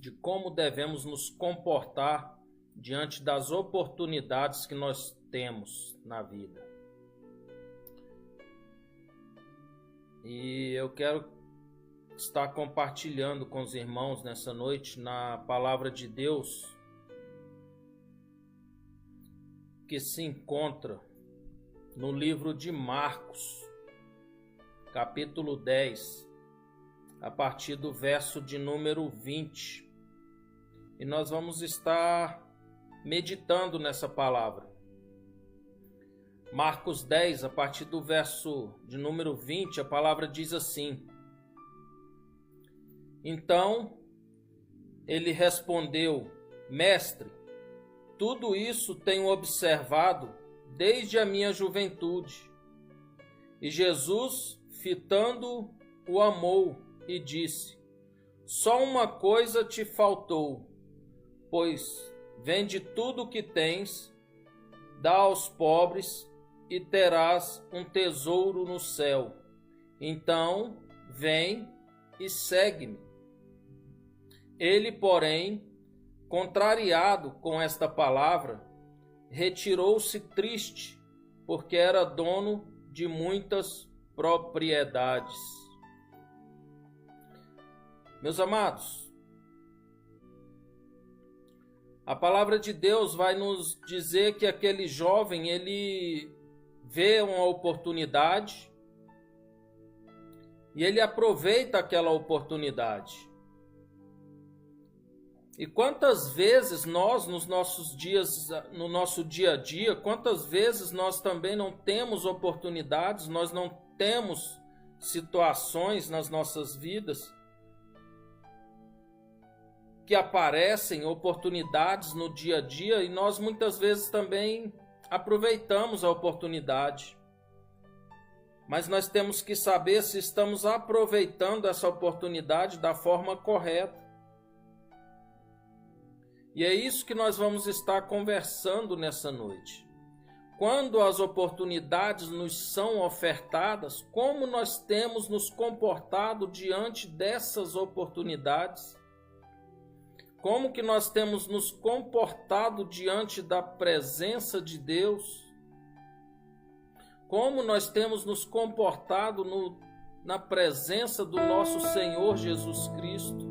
de como devemos nos comportar diante das oportunidades que nós temos na vida. E eu quero estar compartilhando com os irmãos nessa noite na palavra de Deus que se encontra no livro de Marcos, capítulo 10, a partir do verso de número 20. E nós vamos estar meditando nessa palavra. Marcos 10, a partir do verso de número 20, a palavra diz assim: Então ele respondeu: Mestre, tudo isso tenho observado desde a minha juventude. E Jesus, fitando-o, o amou e disse: Só uma coisa te faltou, pois vende tudo o que tens, dá aos pobres e terás um tesouro no céu. Então, vem e segue-me. Ele, porém, contrariado com esta palavra, retirou-se triste, porque era dono de muitas propriedades. Meus amados, a palavra de Deus vai nos dizer que aquele jovem, ele vê uma oportunidade e ele aproveita aquela oportunidade. E quantas vezes nós, no nosso dia a dia, quantas vezes nós também não temos oportunidades, nós não temos situações nas nossas vidas que aparecem, oportunidades no dia a dia, e nós muitas vezes também aproveitamos a oportunidade. Mas nós temos que saber se estamos aproveitando essa oportunidade da forma correta. E é isso que nós vamos estar conversando nessa noite. Quando as oportunidades nos são ofertadas, como nós temos nos comportado diante dessas oportunidades? Como que nós temos nos comportado diante da presença de Deus? Como nós temos nos comportado na presença do nosso Senhor Jesus Cristo?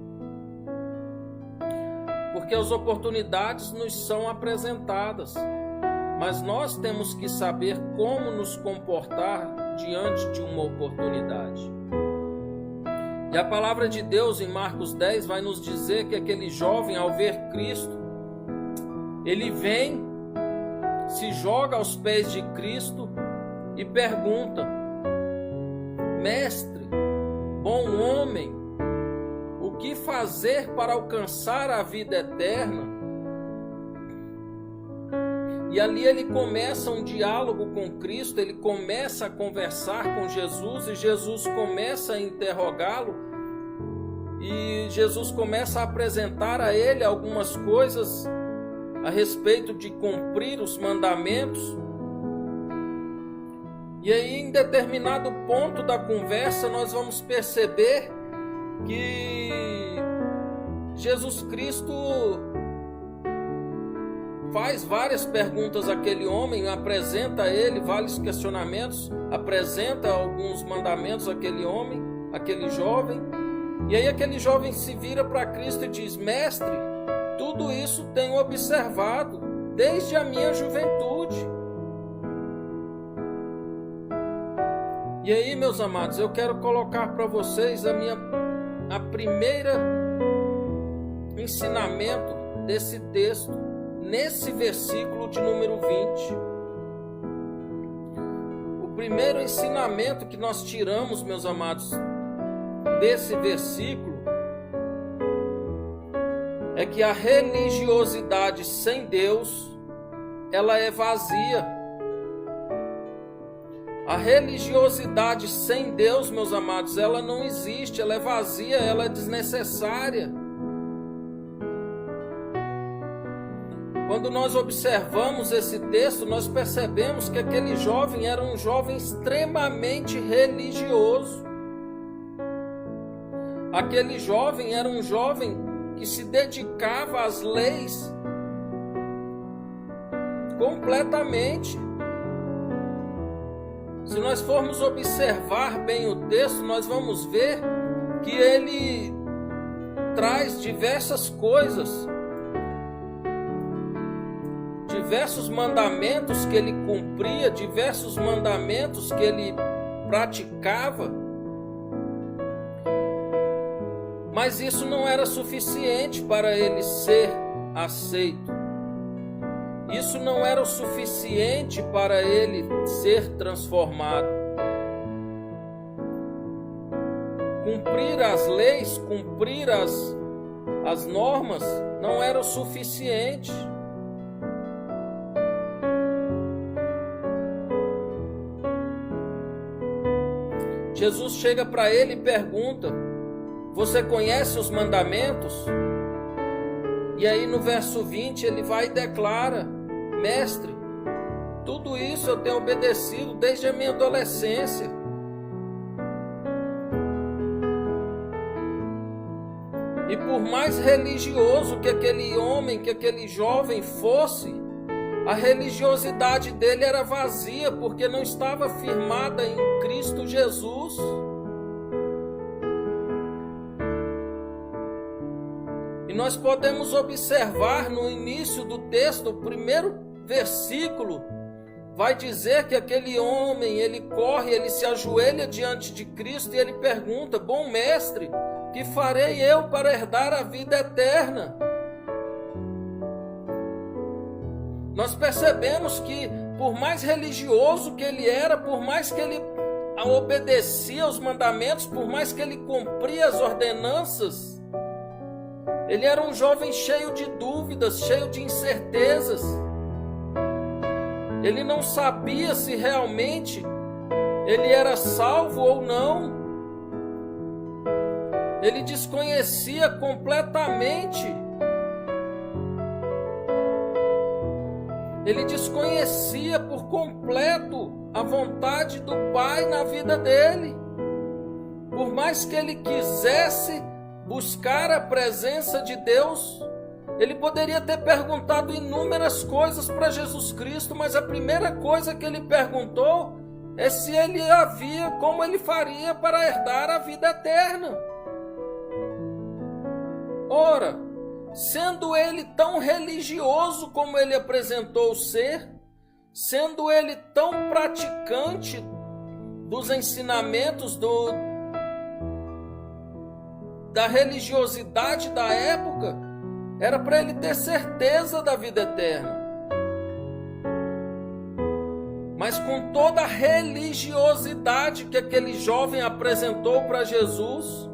Porque as oportunidades nos são apresentadas, mas nós temos que saber como nos comportar diante de uma oportunidade. E a palavra de Deus em Marcos 10 vai nos dizer que aquele jovem, ao ver Cristo, ele vem, se joga aos pés de Cristo e pergunta: Mestre, bom homem, o que fazer para alcançar a vida eterna? E ali ele começa um diálogo com Cristo, ele começa a conversar com Jesus e Jesus começa a interrogá-lo e Jesus começa a apresentar a ele algumas coisas a respeito de cumprir os mandamentos. E aí, em determinado ponto da conversa, nós vamos perceber que Jesus Cristo faz várias perguntas àquele homem, apresenta a ele vários questionamentos, apresenta alguns mandamentos àquele homem, àquele jovem. E aí aquele jovem se vira para Cristo e diz: Mestre, tudo isso tenho observado desde a minha juventude. E aí, meus amados, eu quero colocar para vocês a primeira ensinamento desse texto, nesse versículo de número 20. O primeiro ensinamento que nós tiramos, meus amados, desse versículo é que a religiosidade sem Deus, ela é vazia. A religiosidade sem Deus, meus amados, ela não existe, ela é vazia, ela é desnecessária. Quando nós observamos esse texto, nós percebemos que aquele jovem era um jovem extremamente religioso. Aquele jovem era um jovem que se dedicava às leis completamente. Se nós formos observar bem o texto, nós vamos ver que ele traz diversas coisas, diversos mandamentos que ele cumpria, diversos mandamentos que ele praticava, mas isso não era suficiente para ele ser aceito. Isso não era o suficiente para ele ser transformado. Cumprir as leis, cumprir as normas não era o suficiente. Jesus chega para ele e pergunta: você conhece os mandamentos? E aí no verso 20 ele vai e declara: mestre, tudo isso eu tenho obedecido desde a minha adolescência. E por mais religioso que aquele homem, que aquele jovem fosse, a religiosidade dele era vazia, porque não estava firmada em Cristo Jesus. E nós podemos observar no início do texto, o primeiro versículo, vai dizer que aquele homem, ele corre, ele se ajoelha diante de Cristo e ele pergunta: bom mestre, que farei eu para herdar a vida eterna? Nós percebemos que, por mais religioso que ele era, por mais que ele obedecia aos mandamentos, por mais que ele cumpria as ordenanças, ele era um jovem cheio de dúvidas, cheio de incertezas. Ele não sabia se realmente ele era salvo ou não. Ele desconhecia completamente. Ele desconhecia por completo a vontade do Pai na vida dele. Por mais que ele quisesse buscar a presença de Deus, ele poderia ter perguntado inúmeras coisas para Jesus Cristo, mas a primeira coisa que ele perguntou é se ele havia, como ele faria para herdar a vida eterna. Ora, sendo ele tão religioso como ele apresentou ser, sendo ele tão praticante dos ensinamentos da religiosidade da época, era para ele ter certeza da vida eterna. Mas com toda a religiosidade que aquele jovem apresentou para Jesus,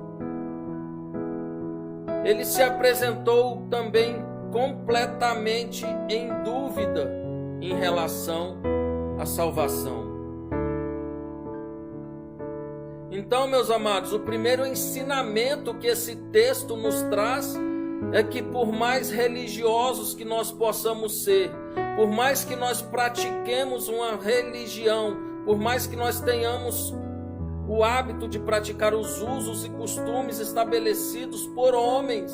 ele se apresentou também completamente em dúvida em relação à salvação. Então, meus amados, o primeiro ensinamento que esse texto nos traz é que, por mais religiosos que nós possamos ser, por mais que nós pratiquemos uma religião, por mais que nós tenhamos o hábito de praticar os usos e costumes estabelecidos por homens,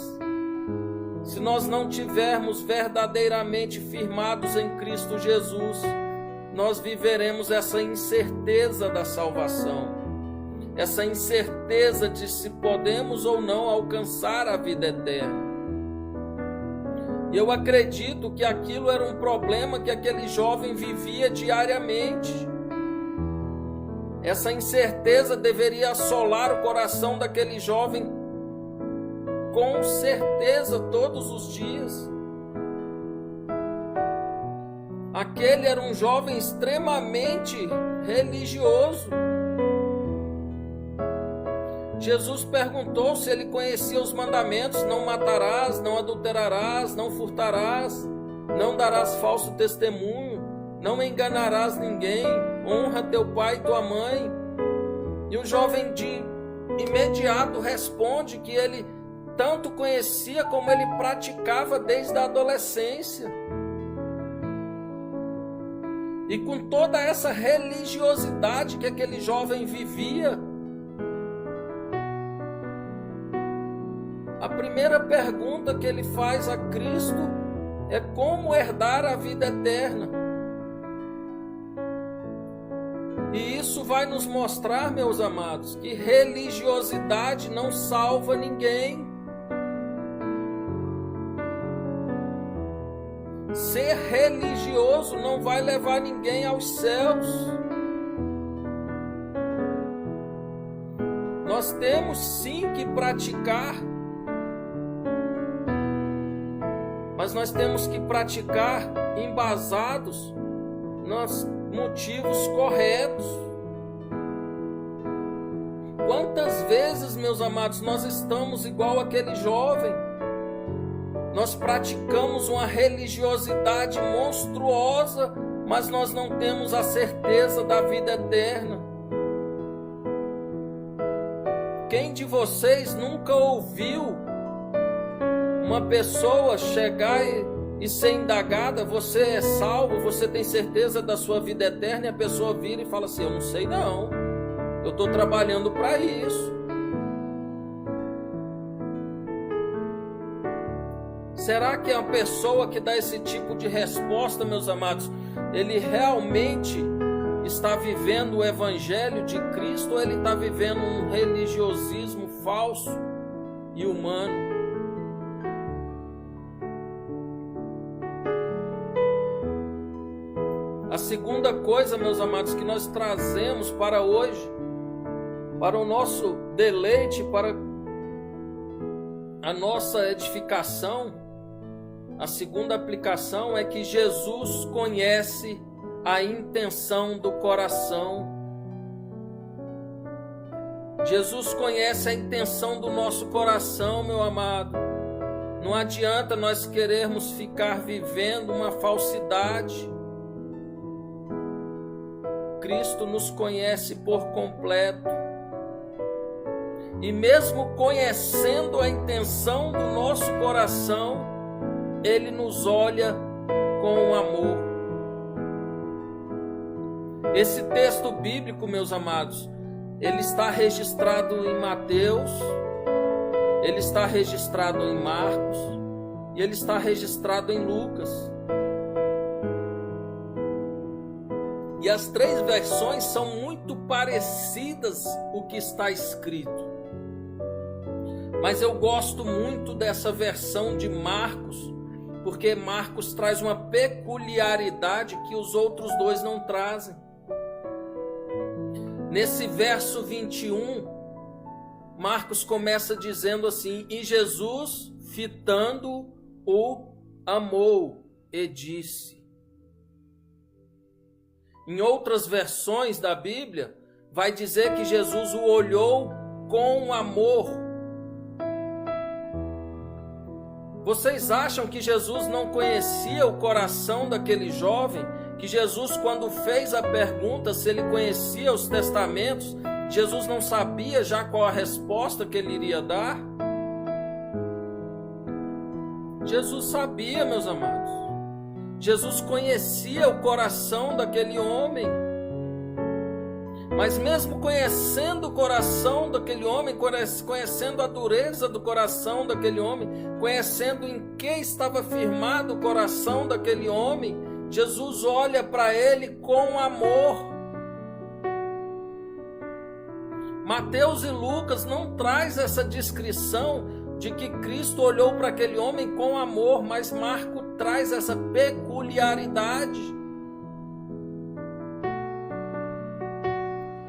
se nós não tivermos verdadeiramente firmados em Cristo Jesus, nós viveremos essa incerteza da salvação, essa incerteza de se podemos ou não alcançar a vida eterna. E eu acredito que aquilo era um problema que aquele jovem vivia diariamente. Essa incerteza deveria assolar o coração daquele jovem com certeza todos os dias. Aquele era um jovem extremamente religioso. Jesus perguntou se ele conhecia os mandamentos: não matarás, não adulterarás, não furtarás, não darás falso testemunho, não enganarás ninguém, honra teu pai e tua mãe. E o jovem de imediato responde que ele tanto conhecia como ele praticava desde a adolescência. E com toda essa religiosidade que aquele jovem vivia, primeira pergunta que ele faz a Cristo é como herdar a vida eterna. E isso vai nos mostrar, meus amados, que religiosidade não salva ninguém. Ser religioso não vai levar ninguém aos céus. Nós temos sim que praticar, mas nós temos que praticar embasados nos motivos corretos. Quantas vezes, meus amados, nós estamos igual aquele jovem? Nós praticamos uma religiosidade monstruosa, mas nós não temos a certeza da vida eterna. Quem de vocês nunca ouviu uma pessoa chegar e ser indagada, você é salvo, você tem certeza da sua vida eterna, e a pessoa vira e fala assim, eu não sei não, eu estou trabalhando para isso. Será que a pessoa que dá esse tipo de resposta, meus amados, ele realmente está vivendo o evangelho de Cristo, ou ele está vivendo um religiosismo falso e humano? A segunda coisa, meus amados, que nós trazemos para hoje, para o nosso deleite, para a nossa edificação, a segunda aplicação é que Jesus conhece a intenção do coração. Jesus conhece a intenção do nosso coração, meu amado. Não adianta nós querermos ficar vivendo uma falsidade. Cristo nos conhece por completo. E mesmo conhecendo a intenção do nosso coração, Ele nos olha com amor. Esse texto bíblico, meus amados, ele está registrado em Mateus, ele está registrado em Marcos e ele está registrado em Lucas. E as três versões são muito parecidas o que está escrito. Mas eu gosto muito dessa versão de Marcos, porque Marcos traz uma peculiaridade que os outros dois não trazem. Nesse verso 21, Marcos começa dizendo assim: e Jesus, fitando-o, amou e disse. Em outras versões da Bíblia, vai dizer que Jesus o olhou com amor. Vocês acham que Jesus não conhecia o coração daquele jovem? Que Jesus, quando fez a pergunta se ele conhecia os testamentos, Jesus não sabia já qual a resposta que ele iria dar? Jesus sabia, meus amados. Jesus conhecia o coração daquele homem. Mas mesmo conhecendo o coração daquele homem, conhecendo a dureza do coração daquele homem, conhecendo em que estava firmado o coração daquele homem, Jesus olha para ele com amor. Mateus e Lucas não traz essa descrição de que Cristo olhou para aquele homem com amor, mas Marcos traz essa peculiaridade.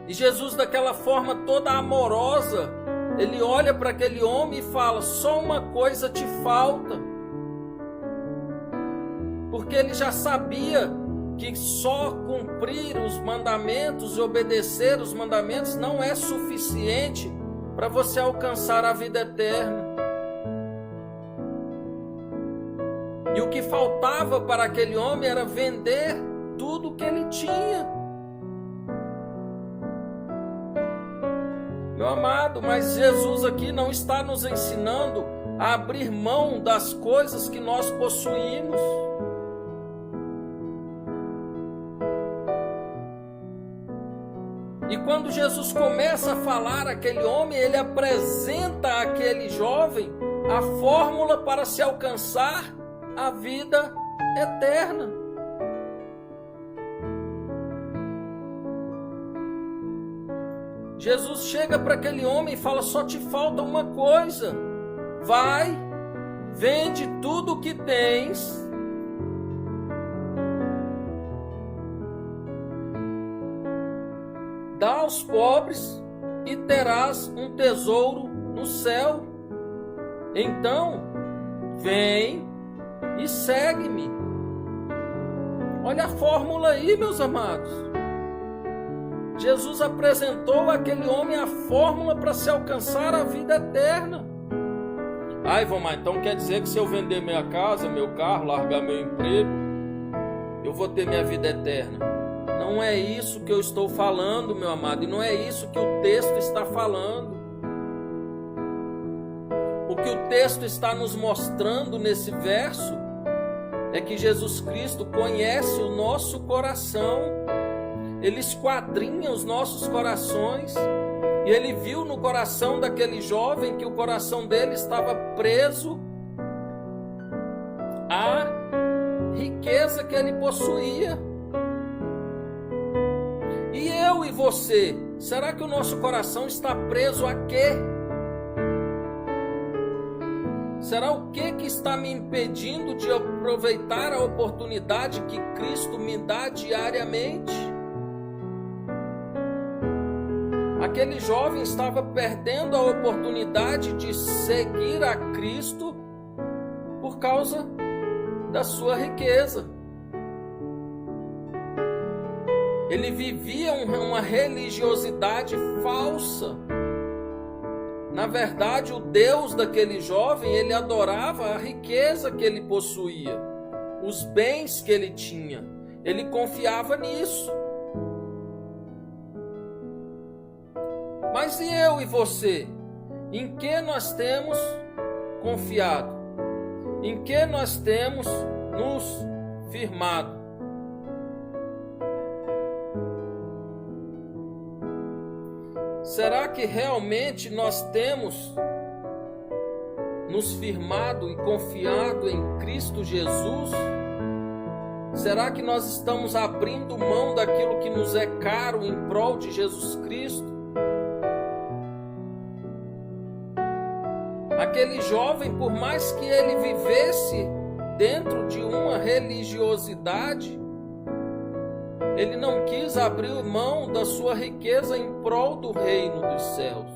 E Jesus, daquela forma toda amorosa, ele olha para aquele homem e fala: só uma coisa te falta. Porque ele já sabia que só cumprir os mandamentos e obedecer os mandamentos não é suficiente para você alcançar a vida eterna. E o que faltava para aquele homem era vender tudo o que ele tinha. Meu amado, mas Jesus aqui não está nos ensinando a abrir mão das coisas que nós possuímos. E quando Jesus começa a falar àquele homem, ele apresenta àquele jovem a fórmula para se alcançar a vida eterna. Jesus chega para aquele homem e fala: só te falta uma coisa. Vai, vende tudo o que tens, dá aos pobres e terás um tesouro no céu. Então, vem e segue-me. Olha a fórmula aí, meus amados. Jesus apresentou àquele homem a fórmula para se alcançar a vida eterna. Ah, Ivomar, então quer dizer que se eu vender minha casa, meu carro, largar meu emprego, eu vou ter minha vida eterna? Não é isso que eu estou falando, meu amado, e não é isso que o texto está falando. O que o texto está nos mostrando nesse verso é que Jesus Cristo conhece o nosso coração, Ele esquadrinha os nossos corações, e Ele viu no coração daquele jovem que o coração dele estava preso à riqueza que ele possuía. E eu e você, será que o nosso coração está preso a quê? Será o que está me impedindo de aproveitar a oportunidade que Cristo me dá diariamente? Aquele jovem estava perdendo a oportunidade de seguir a Cristo por causa da sua riqueza. Ele vivia uma religiosidade falsa. Na verdade, o Deus daquele jovem, ele adorava a riqueza que ele possuía, os bens que ele tinha. Ele confiava nisso. Mas e eu e você? Em que nós temos confiado? Em que nós temos nos firmado? Será que realmente nós temos nos firmado e confiado em Cristo Jesus? Será que nós estamos abrindo mão daquilo que nos é caro em prol de Jesus Cristo? Aquele jovem, por mais que ele vivesse dentro de uma religiosidade, ele não quis abrir mão da sua riqueza em prol do reino dos céus.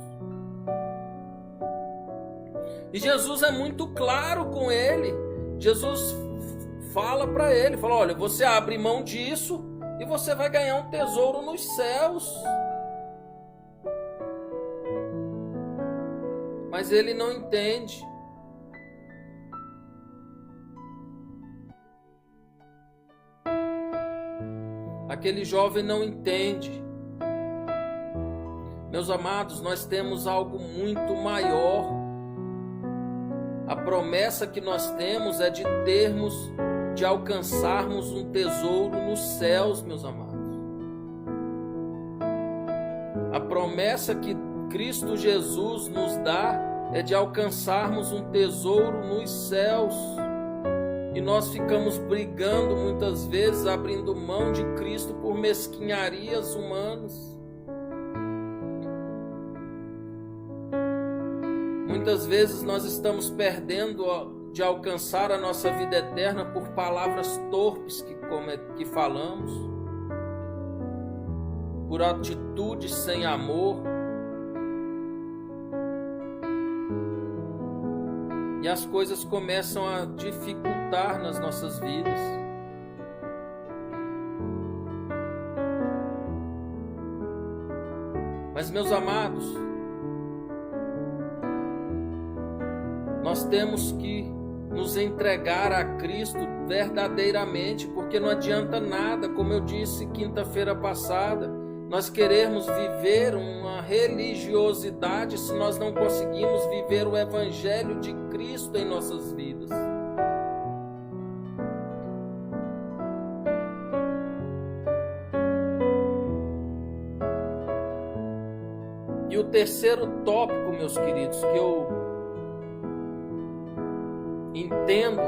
E Jesus é muito claro com ele. Jesus fala para ele, fala: olha, você abre mão disso e você vai ganhar um tesouro nos céus. Mas ele não entende. Aquele jovem não entende. Meus amados, nós temos algo muito maior. A promessa que nós temos é de alcançarmos um tesouro nos céus, meus amados. A promessa que Cristo Jesus nos dá é de alcançarmos um tesouro nos céus. E nós ficamos brigando muitas vezes, abrindo mão de Cristo por mesquinharias humanas. Muitas vezes nós estamos perdendo de alcançar a nossa vida eterna por palavras torpes que falamos, por atitudes sem amor. E as coisas começam a dificultar nas nossas vidas. Mas, meus amados, nós temos que nos entregar a Cristo verdadeiramente, porque não adianta nada, como eu disse quinta-feira passada, nós queremos viver uma religiosidade se nós não conseguimos viver o Evangelho de Cristo em nossas vidas. E o terceiro tópico, meus queridos, que eu entendo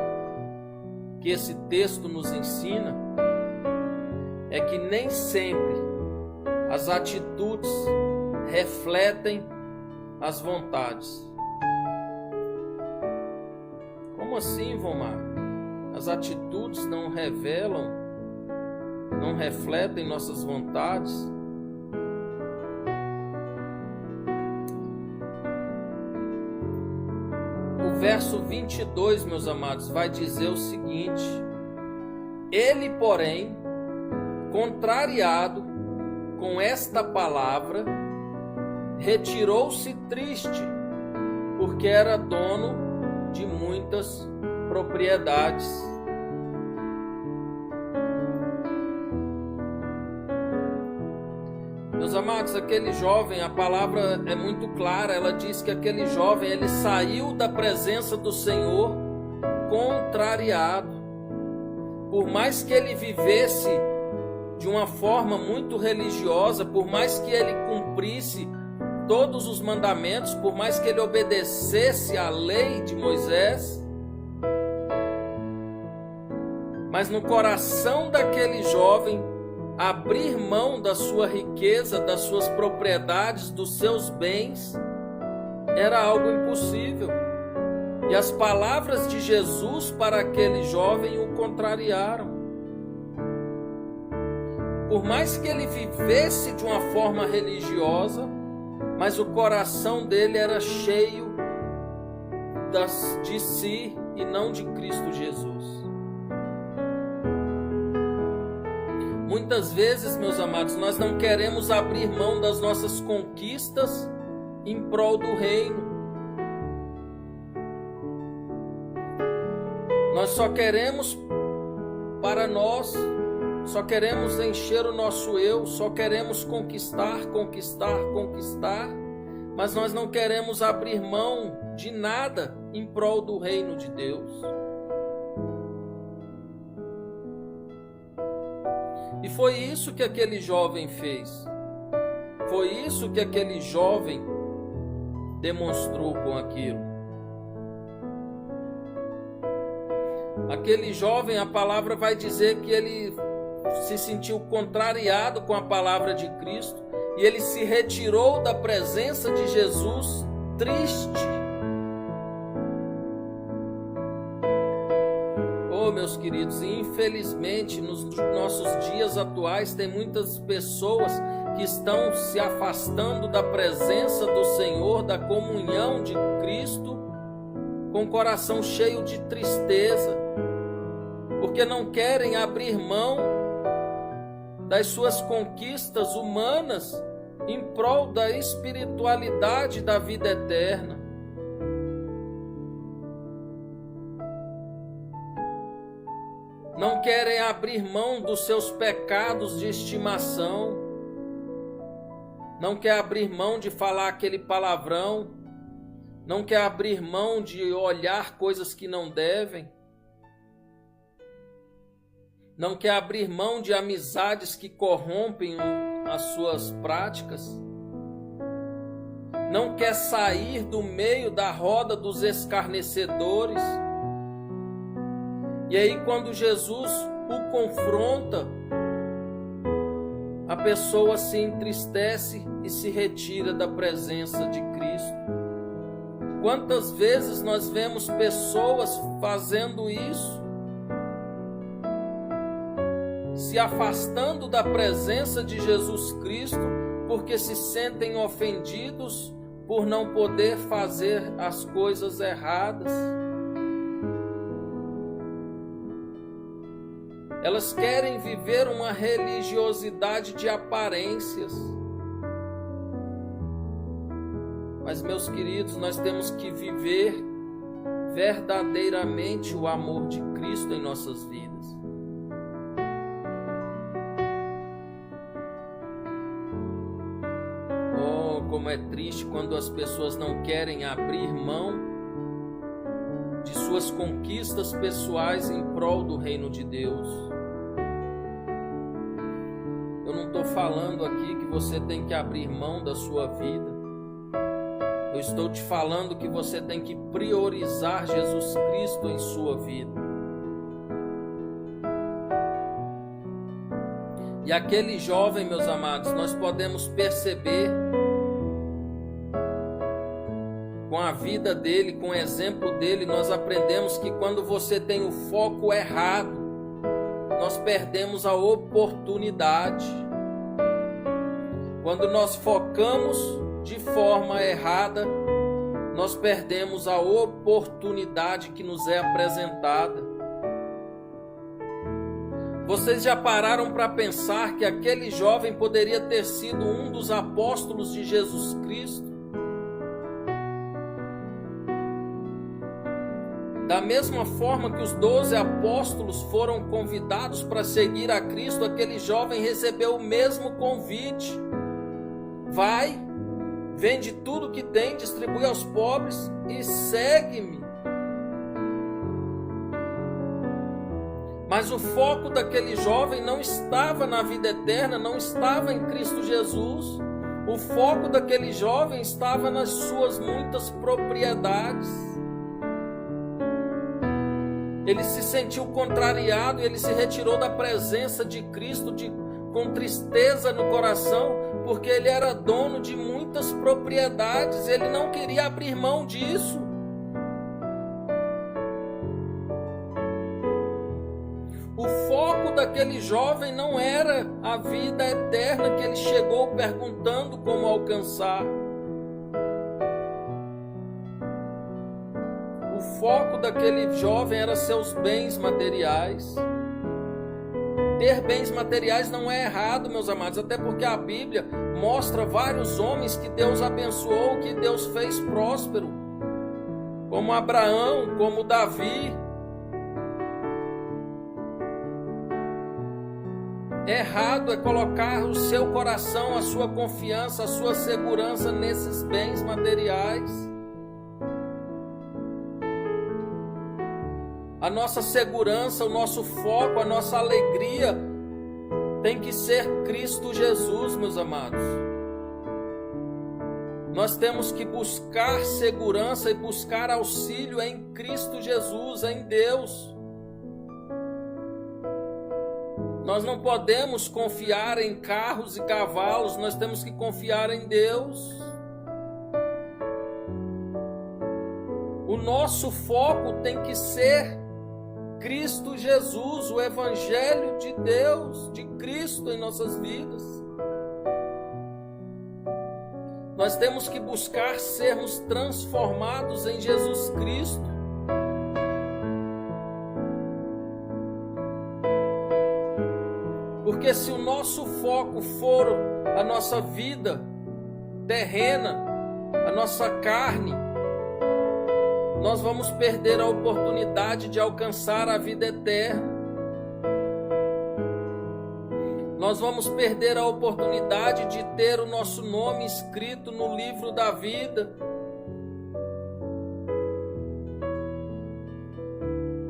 que esse texto nos ensina é que nem sempre as atitudes refletem as vontades. Como assim, Vomar? As atitudes não revelam, não refletem nossas vontades? O verso 22, meus amados, vai dizer o seguinte: ele, porém, contrariado com esta palavra, retirou-se triste, porque era dono de muitas propriedades. Meus amados, aquele jovem, a palavra é muito clara, ela diz que aquele jovem, ele saiu da presença do Senhor contrariado. Por mais que ele vivesse de uma forma muito religiosa, por mais que ele cumprisse todos os mandamentos, por mais que ele obedecesse à lei de Moisés, mas no coração daquele jovem, abrir mão da sua riqueza, das suas propriedades, dos seus bens, era algo impossível. E as palavras de Jesus para aquele jovem o contrariaram. Por mais que ele vivesse de uma forma religiosa, mas o coração dele era cheio de si e não de Cristo Jesus. Muitas vezes, meus amados, nós não queremos abrir mão das nossas conquistas em prol do reino. Nós só queremos para nós, só queremos encher o nosso eu, só queremos conquistar, mas nós não queremos abrir mão de nada em prol do reino de Deus. E foi isso que aquele jovem fez. Foi isso que aquele jovem demonstrou com aquilo. Aquele jovem, a palavra vai dizer que ele se sentiu contrariado com a palavra de Cristo e ele se retirou da presença de Jesus triste. Oh, meus queridos, infelizmente nos nossos dias atuais tem muitas pessoas que estão se afastando da presença do Senhor, da comunhão de Cristo, com o coração cheio de tristeza, porque não querem abrir mão das suas conquistas humanas em prol da espiritualidade da vida eterna. Não querem abrir mão dos seus pecados de estimação, não quer abrir mão de falar aquele palavrão, não quer abrir mão de olhar coisas que não devem, não quer abrir mão de amizades que corrompem as suas práticas, não quer sair do meio da roda dos escarnecedores. E aí, quando Jesus o confronta, a pessoa se entristece e se retira da presença de Cristo. Quantas vezes nós vemos pessoas fazendo isso, se afastando da presença de Jesus Cristo, porque se sentem ofendidos por não poder fazer as coisas erradas. Elas querem viver uma religiosidade de aparências. Mas, meus queridos, nós temos que viver verdadeiramente o amor de Cristo em nossas vidas. Oh, como é triste quando as pessoas não querem abrir mão de suas conquistas pessoais em prol do reino de Deus. Eu não estou falando aqui que você tem que abrir mão da sua vida. Eu estou te falando que você tem que priorizar Jesus Cristo em sua vida. E aquele jovem, meus amados, nós podemos perceber com a vida dele, com o exemplo dele, nós aprendemos que quando você tem o foco errado, nós perdemos a oportunidade. Quando nós focamos de forma errada, nós perdemos a oportunidade que nos é apresentada. Vocês já pararam para pensar que aquele jovem poderia ter sido um dos apóstolos de Jesus Cristo? Da mesma forma que os 12 apóstolos foram convidados para seguir a Cristo, aquele jovem recebeu o mesmo convite. Vai, vende tudo que tem, distribui aos pobres e segue-me. Mas o foco daquele jovem não estava na vida eterna, não estava em Cristo Jesus. O foco daquele jovem estava nas suas muitas propriedades. Ele se sentiu contrariado e ele se retirou da presença de Cristo com tristeza no coração, porque ele era dono de muitas propriedades, ele não queria abrir mão disso. O foco daquele jovem não era a vida eterna que ele chegou perguntando como alcançar. O foco daquele jovem era seus bens materiais. Ter bens materiais não é errado, meus amados, até porque a Bíblia mostra vários homens que Deus abençoou, que Deus fez próspero, como Abraão, como Davi. Errado é colocar o seu coração, a sua confiança, a sua segurança nesses bens materiais. A nossa segurança, o nosso foco, a nossa alegria tem que ser Cristo Jesus, meus amados. Nós temos que buscar segurança e buscar auxílio em Cristo Jesus, em Deus. Nós não podemos confiar em carros e cavalos, nós temos que confiar em Deus. O nosso foco tem que ser Cristo Jesus, o Evangelho de Deus, de Cristo em nossas vidas. Nós temos que buscar sermos transformados em Jesus Cristo. Porque se o nosso foco for a nossa vida terrena, a nossa carne, nós vamos perder a oportunidade de alcançar a vida eterna. Nós vamos perder a oportunidade de ter o nosso nome escrito no livro da vida.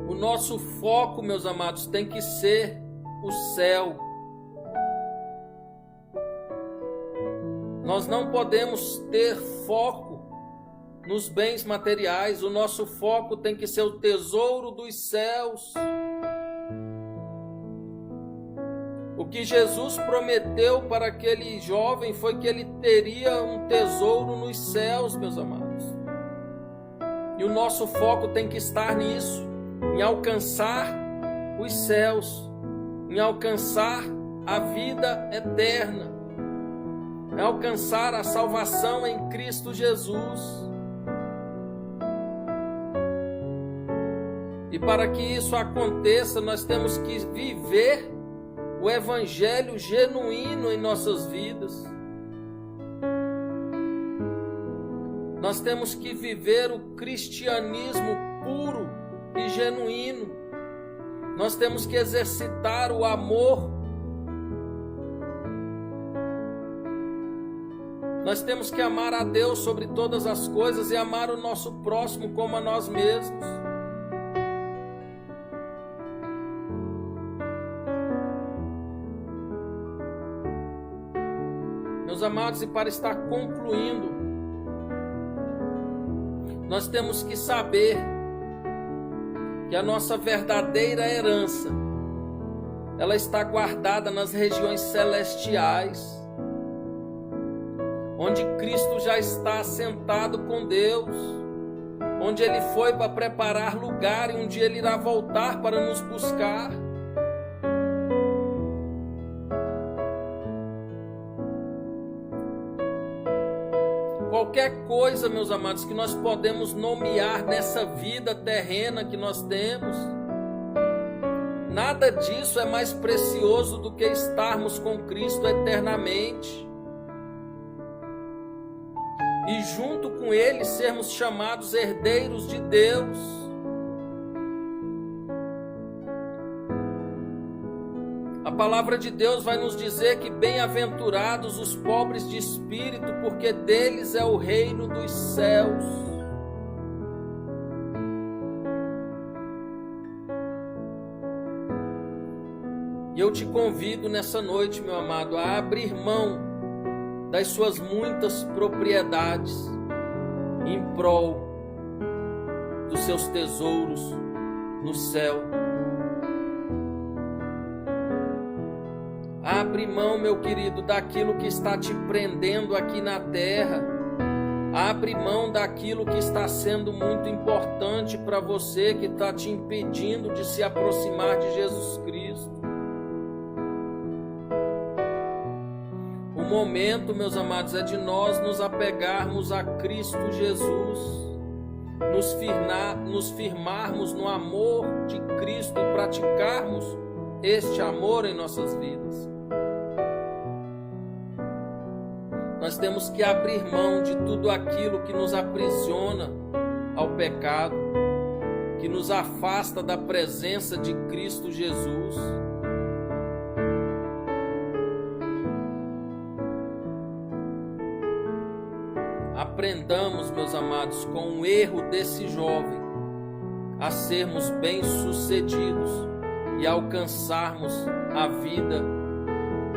O nosso foco, meus amados, tem que ser o céu. Nós não podemos ter foco nos bens materiais, o nosso foco tem que ser o tesouro dos céus. O que Jesus prometeu para aquele jovem foi que ele teria um tesouro nos céus, meus amados. E o nosso foco tem que estar nisso, em alcançar os céus, em alcançar a vida eterna, em alcançar a salvação em Cristo Jesus. E para que isso aconteça, nós temos que viver o Evangelho genuíno em nossas vidas. Nós temos que viver o cristianismo puro e genuíno. Nós temos que exercitar o amor. Nós temos que amar a Deus sobre todas as coisas e amar o nosso próximo como a nós mesmos. Meus amados, e para estar concluindo, nós temos que saber que a nossa verdadeira herança, ela está guardada nas regiões celestiais, onde Cristo já está assentado com Deus, onde Ele foi para preparar lugar e um dia Ele irá voltar para nos buscar. Qualquer coisa, meus amados, que nós podemos nomear nessa vida terrena que nós temos, nada disso é mais precioso do que estarmos com Cristo eternamente e junto com Ele sermos chamados herdeiros de Deus. A palavra de Deus vai nos dizer que bem-aventurados os pobres de espírito, porque deles é o reino dos céus. E eu te convido nessa noite, meu amado, a abrir mão das suas muitas propriedades em prol dos seus tesouros no céu. Abre mão, meu querido, daquilo que está te prendendo aqui na terra. Abre mão daquilo que está sendo muito importante para você, que está te impedindo de se aproximar de Jesus Cristo. O momento, meus amados, é de nós nos apegarmos a Cristo Jesus, nos firmarmos no amor de Cristo e praticarmos este amor em nossas vidas. Nós temos que abrir mão de tudo aquilo que nos aprisiona ao pecado, que nos afasta da presença de Cristo Jesus. Aprendamos, meus amados, com o erro desse jovem, a sermos bem-sucedidos e alcançarmos a vida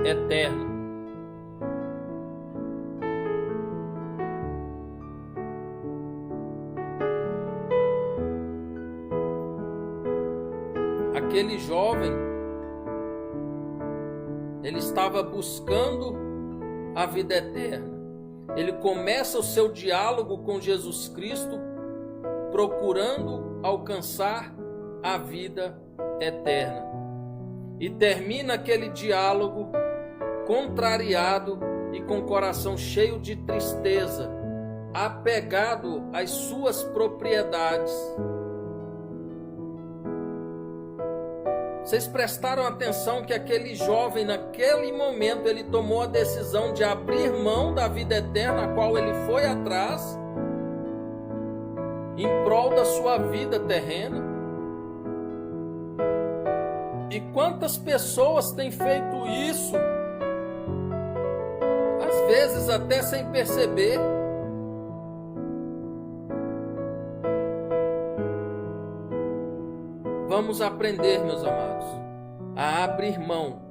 eterna. Aquele jovem, ele estava buscando a vida eterna. Ele começa o seu diálogo com Jesus Cristo procurando alcançar a vida eterna. E termina aquele diálogo contrariado e com o coração cheio de tristeza, apegado às suas propriedades. Vocês prestaram atenção que aquele jovem, naquele momento, ele tomou a decisão de abrir mão da vida eterna, a qual ele foi atrás, em prol da sua vida terrena? E quantas pessoas têm feito isso, às vezes até sem perceber? Vamos aprender, meus amados, a abrir mão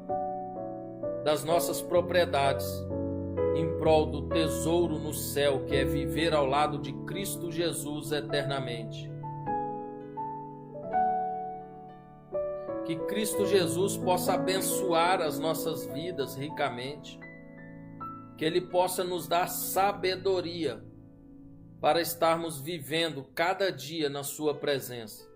das nossas propriedades em prol do tesouro no céu, que é viver ao lado de Cristo Jesus eternamente. Que Cristo Jesus possa abençoar as nossas vidas ricamente, que Ele possa nos dar sabedoria para estarmos vivendo cada dia na sua presença.